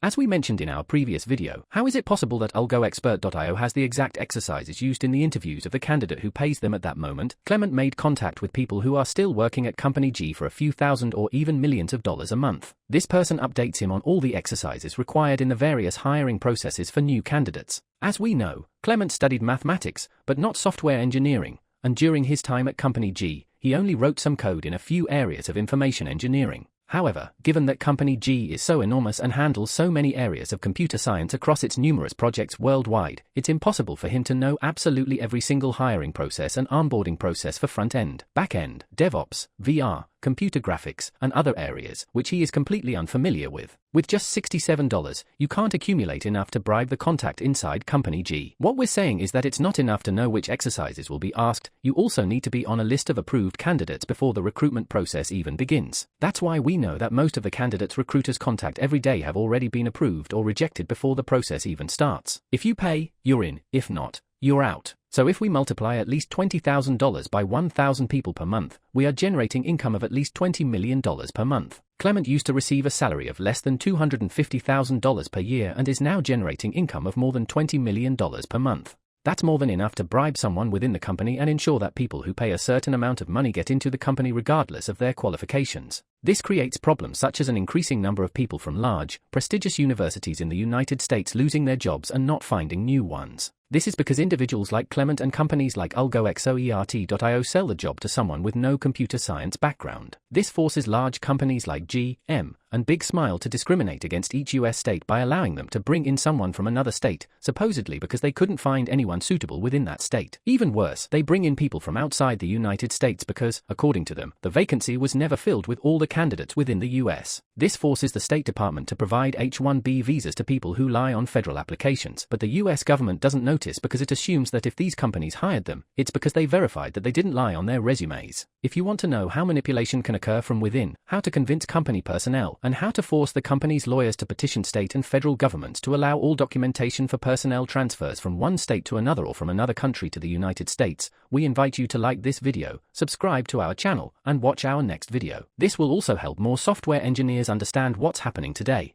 As we mentioned in our previous video, how is it possible that algoexpert.io has the exact exercises used in the interviews of the candidate who pays them at that moment? Clement made contact with people who are still working at Company G for a few thousand or even millions of dollars a month. This person updates him on all the exercises required in the various hiring processes for new candidates. As we know, Clement studied mathematics, but not software engineering, and during his time at Company G, he only wrote some code in a few areas of information engineering. However, given that Company G is so enormous and handles so many areas of computer science across its numerous projects worldwide, it's impossible for him to know absolutely every single hiring process and onboarding process for front-end, back-end, DevOps, VR, computer graphics, and other areas, which he is completely unfamiliar with. With just $67, you can't accumulate enough to bribe the contact inside Company G. What we're saying is that it's not enough to know which exercises will be asked, you also need to be on a list of approved candidates before the recruitment process even begins. That's why we know that most of the candidates recruiters contact every day have already been approved or rejected before the process even starts. If you pay, you're in. If not, you're out. So if we multiply at least $20,000 by 1,000 people per month, we are generating income of at least $20 million per month. Clement used to receive a salary of less than $250,000 per year and is now generating income of more than $20 million per month. That's more than enough to bribe someone within the company and ensure that people who pay a certain amount of money get into the company regardless of their qualifications. This creates problems such as an increasing number of people from large, prestigious universities in the United States losing their jobs and not finding new ones. This is because individuals like Clement and companies like algoexpert.io sell the job to someone with no computer science background. This forces large companies like G, M, and Big Smile to discriminate against each US state by allowing them to bring in someone from another state, supposedly because they couldn't find anyone suitable within that state. Even worse, they bring in people from outside the United States because, according to them, the vacancy was never filled with all the candidates within the US. This forces the State Department to provide H-1B visas to people who lie on federal applications, but the US government doesn't notice because it assumes that if these companies hired them, it's because they verified that they didn't lie on their resumes. If you want to know how manipulation can occur from within, how to convince company personnel, and how to force the company's lawyers to petition state and federal governments to allow all documentation for personnel transfers from one state to another or from another country to the United States, we invite you to like this video, subscribe to our channel, and watch our next video. This will also help more software engineers understand what's happening today.